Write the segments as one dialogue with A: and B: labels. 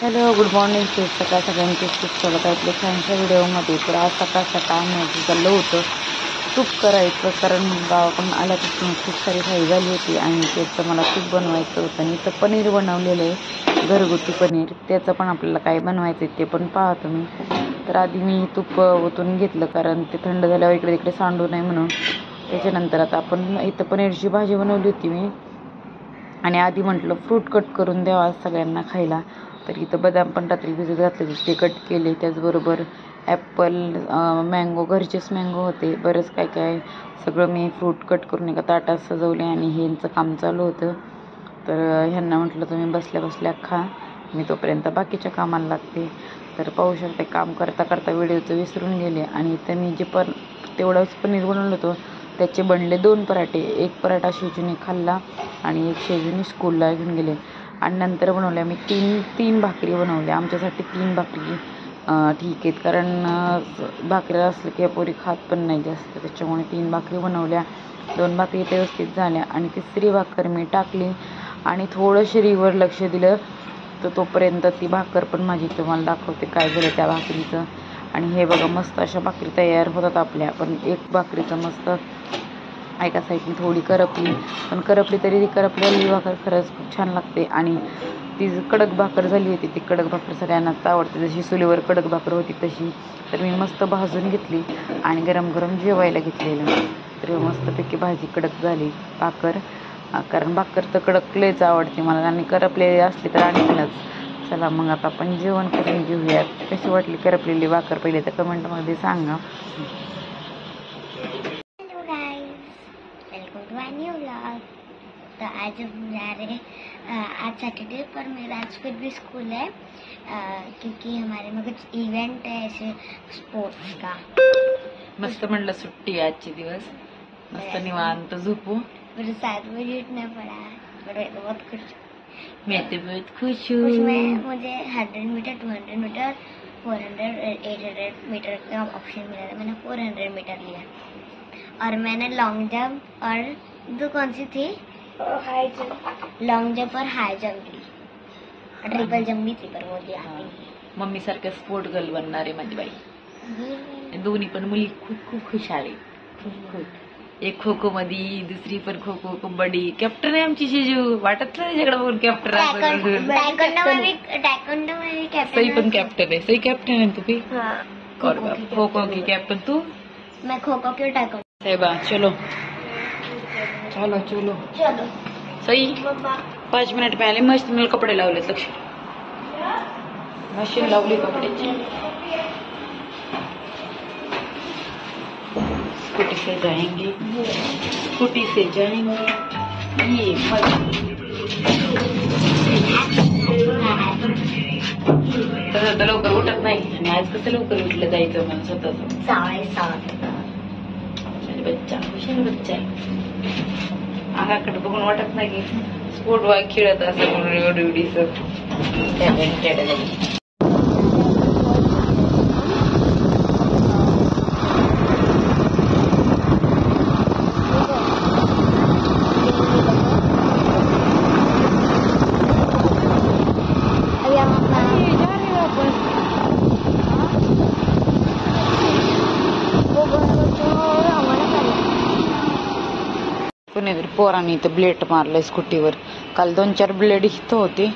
A: Hello, good morning. सकाळ सगळ्यांचे खूप स्वागत आहे आपल्या छानशा व्हिडिओमध्ये. तर आज सकाळ सकाळ माझं चाललं होतं तूप करायचं, कारण गावाकडून आल्यापासून खूप सारी घाई झाली होती आणि त्याचं मला तूप बनवायचं होतं. आणि तर पनीर बनवलेलं आहे, घरगुती पनीर. त्याचं पण आपल्याला काय बनवायचं आहे ते पण पाहा तुम्ही. तर आधी मी तूप ओतून घेतलं, कारण ते थंड झाल्यावर इकडे तिकडे सांडू नये म्हणून. त्याच्यानंतर आता आपण इथं पनीरची भाजी बनवली होती मी, आणि आधी म्हटलं फ्रूट कट करून द्यावा सगळ्यांना खायला. तर इथं बदाम पण रात्री भिजत घातले होते, ते कट केले. त्याचबरोबर ॲपल, मँगो, घरचेच मँगो होते. बरंच काय काय सगळं मी फ्रूट कट करून एका ताटात सजवले आणि ह्यांचं काम चालू होतं. तर ह्यांना म्हटलं तुम्ही बसल्या बसल्या खा, मी तोपर्यंत बाकीच्या कामाला लागते. तर पाहू शकते, काम करता करता व्हिडिओचं विसरून गेले. आणि इथं मी जे पण तेवढंच पनीर बनवलं होतं त्याचे बनले 2 पराठे. एक पराठा शेजूने खाल्ला आणि एक शेजूने स्कूलला घेऊन गेले. आणि नंतर बनवल्या मी तीन भाकरी बनवल्या. आमच्यासाठी 3 भाकरी ठीक आहेत, कारण भाकरी असलं की पोरी खात पण नाही जास्त, त्याच्यामुळे 3 भाकरी बनवल्या. 2 भाकरी व्यवस्थित झाल्या आणि तिसरी भाकर मी टाकली आणि थोडं शरीवर लक्ष दिलं. तर तोपर्यंत ती भाकर पण माझी तुम्हाला दाखवते काय झालं त्या भाकरीचं. आणि हे बघा, मस्त अशा भाकरी तयार होतात आपल्या. पण एक भाकरीचं मस्त एका साईडने थोडी करपली, पण करपली तरी ती करपलेली भाकर खरंच खूप छान लागते. आणि ती कडक भाकर झाली होती. ती कडक भाकर सगळ्यांनाच आवडते, जशी चुलीवर कडक भाकर होती तशी. तर मी मस्त भाजून घेतली आणि गरम गरम जेवायला घेतलेलं. तर मस्तपैकी भाजी कडक झाली भाकर, कारण भाकर तर कडक लयच आवडते मला, आणि करपलेली असली तर आणखीनच. चला मग आता आपण जेवण करून घेऊयात. कशी वाटली करपलेली भाकर पहिले तर कमेंटमध्ये सांगा.
B: तो आज हम जा रहे हैं, आज सैटरडे पर मेरा आज फिर भी स्कूल है, क्योंकि हमारे में कुछ इवेंट है ऐसे स्पोर्ट्स का.
A: मस्त म्हणलं सुट्टी आजचे दिवस, मस्त निवांत झोपू.
B: मुझे 7 बजे उठना पड़ा, बड़े बहुत खुश.
A: मैं तो बहुत खुश हूँ.
B: मुझे 100 मीटर, 200 मीटर, 400, 800 मीटर का ऑप्शन मिला था. मैंने 400 मीटर लिया, और मैंने लॉन्ग जंप और दो कौन सी थी, हाई जंप, लॉन्ग जंप और हाई जंप ली. ट्रिपल जंप भी थी, पर वो लिया.
A: मम्मी सारखं स्पोर्ट गर्ल बनणार आहे माझी बाई. दोन्ही पण मुली खूप खूप खुश आले, खूप खूप. एक खो खो मध्ये, दुसरी पण खो खो, कबड्डी. कॅप्टन आहे आमची शिजू, वाटत नाही त्याच्याकडे बघून कॅप्टन. सई पण कॅप्टन आहे. सई कॅप्टन आहे तुम्ही. खो खो की कॅप्टन तू?
B: मैं खो खो की टाइकोंडो.
A: साहेबा चलो चलो चलो
B: चलो.
A: सई 5 मिनिट पहिले मशीनला कपडे लावलेत. लक्ष, मशीन लावली कपड्याची. स्कूटी से जाएंगे, स्कूटी से जाएंगे. ये तसं तर लवकर उठत नाही, आणि आज कसं लवकर उठलं जायचं मला स्वतःच.
B: 7:30.
A: बच्चा हुशार बच्चा आहे. अंगाकडे बघून वाटत नाही की स्पोर्ट वाय खेळत असं म्हणून एवढी एवढीच टॅलेंटेड. कोणीतरी पोरांनी इथं ब्लेड मारलंय स्कूटीवर. काल 2-4 ब्लेड इथं होते,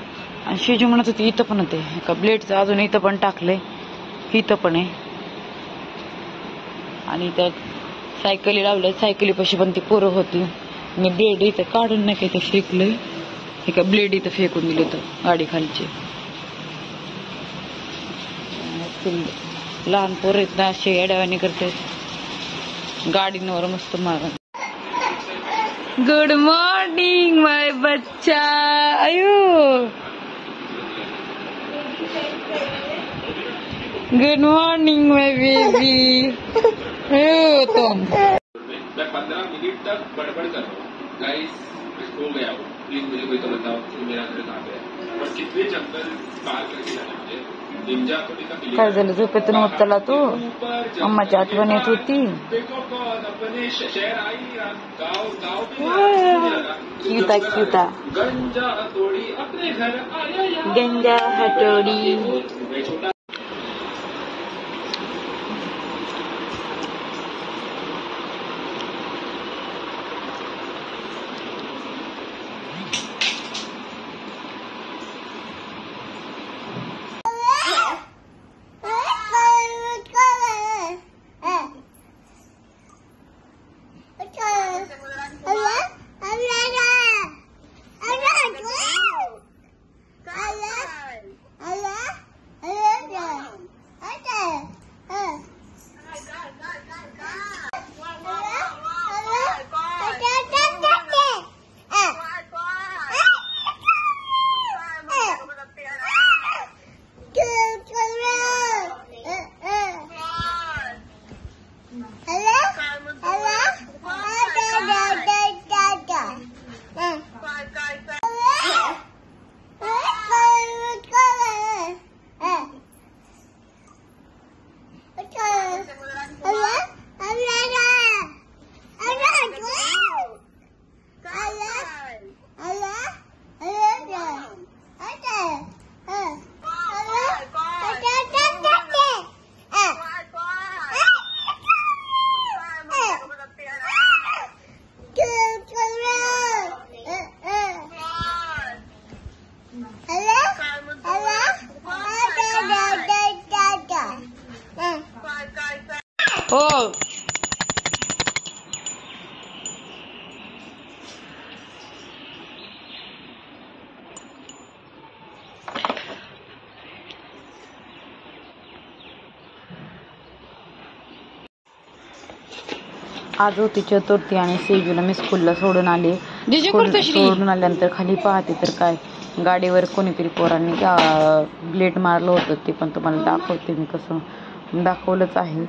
A: आणि शिजू म्हणत होती इथं पण होते. एका ब्लेडचं अजून इथं पण टाकलंय, इथं पण आहे. आणि त्या सायकली लावल्या, सायकलीपाशी पण ती पोरं होती. मी ब्लेड इथं काढून नाही काही फेकलंय, एका ब्लेड इथं फेकून दिले तर गाडी खालचे. लहान पोरं आहेत ना, असे येड्यावानी करतात गाडींवर मस्त मारा. गुड मॉर्निंग माय बच्चा. अयो, गुड मॉर्निंग माय बेबी. अयो तुम.
C: मैं 15 मिनट तक बड़बड़ कर रहा हूँ. गाइस हो गया हूँ, प्लीज मुझे कोई तो बताओ कि मेरा घर कहाँ पे है और कितने जंगल पार करके जाना मुझे. निंजा हथौड़ी का क्लियर।
A: काय झालं, झोपेतून उठला तू?
C: ऊपर जब
A: अम्माची आठवण येत होती.
C: देखो कौन अपने शहर आई, गाँव गाँव भी
A: क्यूटा क्यूटा
C: गंजा हथौड़ी अपने घर आया।
A: गंजा हथौड़ी.
C: छोटा
A: हो. आज होती चतुर्थी आणि सेजूला मी स्कूलला सोडून आले. सोडून आल्यानंतर खाली पाहते तर काय, गाडीवर कोणीतरी पोरांनी ब्लेड मारलं होतं. ते पण तुम्हाला दाखवते मी, कसं दाखवलंच आहे.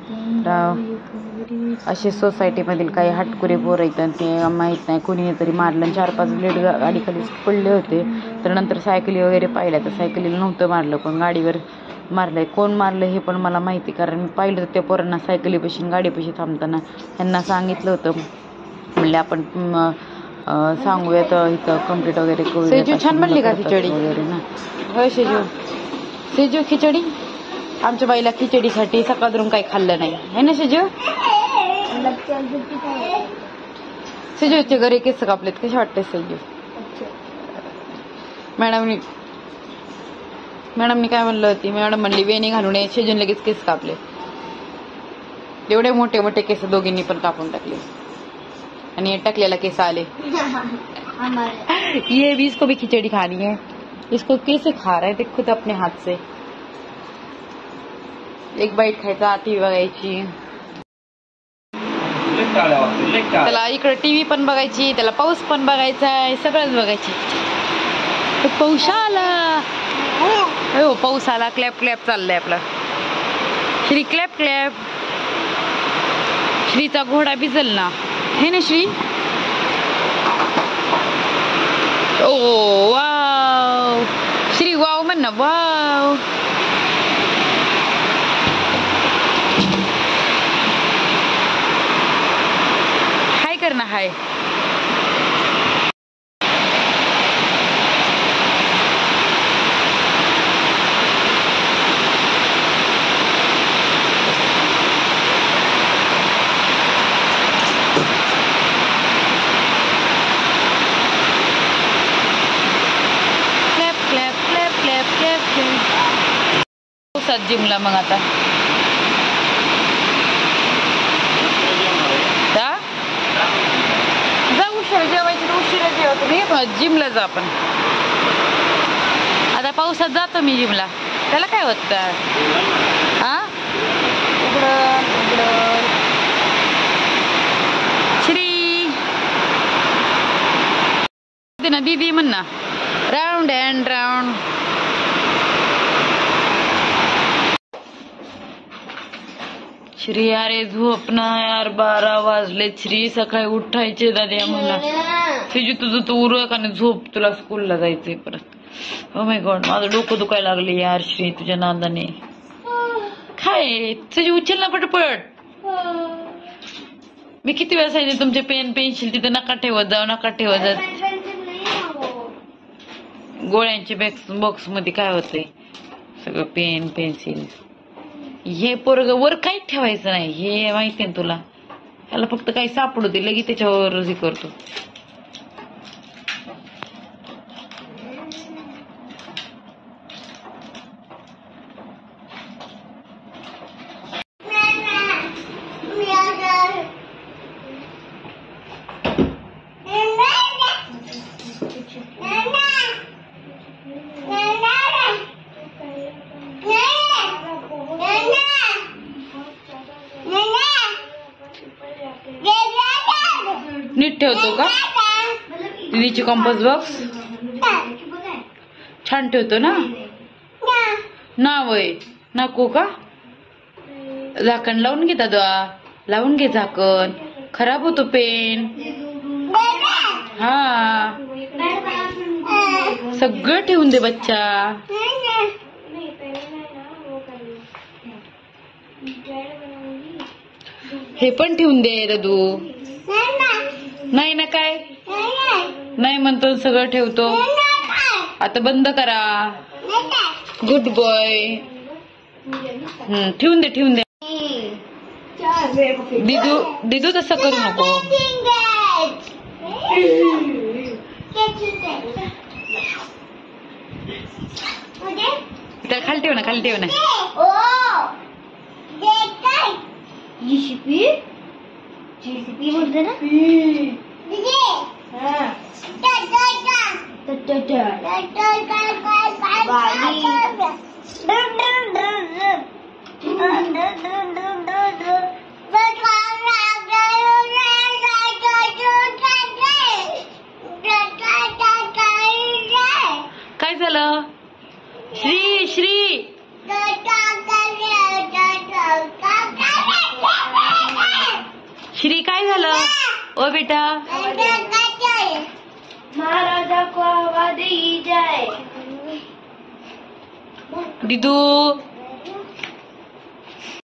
A: असे सोसायटीमधील काही हटकुरे पोरं आहेत, ते माहीत नाही कोणी तरी मारलं. 4-5 ब्लेड गाडीखाली पडले होते. तर नंतर सायकली वगैरे पाहिल्या, तर सायकलीला नव्हतं मारलं, पण गाडीवर मारलंय. कोण मारलं हे पण मला माहिती, कारण मी पाहिलं होतं त्या पोरांना सायकलीपाशी गाडीपाशी थांबताना. त्यांना सांगितलं होतं, म्हणले आपण सांगूयात इथं कंप्लीट वगैरे करू.
B: सेजू छान बनली का खिचडी
A: वगैरे ना?
B: होय सेजू खिचडी. आमच्या बाईला खिचडीसाठी सकाळवरून काही खाल्लं नाही है ना सेजू? सेजूच्या घरी केस कापलेत, कसे वाटते सेजू? मॅडमनी काय म्हणलं होती? मॅडम म्हणली वेणी घालून ये. सेजून लगेच केस कापले. एवढे मोठे मोठे केस दोघींनी पण कापून टाकले आणि टकलेला केस आले. ये भी इसको भी खिचड़ी खानी है. इसको कैसे खा रहा है देख खुद अपने हाथ से. एक बाईट खायचा, टीव्ही बघायची. त्याला इकडे टीव्ही पण बघायची, त्याला पाऊस पण बघायचा आहे, सगळंच बघायची. पाऊस आला, हो पाऊस आला. क्लॅप क्लॅप चाललंय आपला. Shri clap clap. श्रीचा घोडा भिजल ना, हे ना श्री? ओ वाव. श्री वाव म्हण ना, वाव. हाय कर ना, हाय. जिमला मग आता जा, उशिरा जेवायची तर उशिरा जेवतो मी. जिमला जा आपण. आता पावसात जातो मी जिमला, त्याला काय होत? हा श्री ना दीदी म्हण ना, राऊंड अँड राऊंड. श्री अरे झोप ना यार, 12 वाजले. श्री सकाळी उठायचे दाद्या मला. तुझी तुझं तू उरक आणि झोप, तुला स्कूलला जायचंय परत.
A: ओ माय गॉड, माझं डोकं दुखायला लागले यार श्री तुझ्या नांदाने. काय तुझी उचल ना पटपट. मी किती वेळा सांगितले तुमचे पेन पेन्सिल तिथे नका ठेवत जाऊ, नका ठेवत जाऊ. गोळ्यांच्या बॉक्स मध्ये काय होतंय सगळं पेन पेन्सिल. हे पोरग वर काहीच ठेवायचं नाही, हे माहितीये ना तुला. ह्याला फक्त काही सापडू दे लगेच त्याच्यावर हे करतो. नीट ठेवतो का दीदीची कंपास बॉक्स? छान ठेवतो ना. ना वय नको का? झाकण लावून घे दादा, लावून घे झाकण, खराब होतो पेन. हा सगळं ठेवून दे बच्चा. हे पण ठेवून दे रदू. नाही ना काय नाही म्हणतो, सगळं ठेवतो. आता बंद करा. Good boy. ठेवून दे ठेवून दे. दिदू दिदू तसं करू नको. तर खाली ठेव ना, खाली ठेव ना.
B: जेसीपी बोलते ना.
A: काय झालं श्री श्री? श्री काय झालं ओ बेटा?
B: महाराजा को आवाज दी जाए.
A: दिदू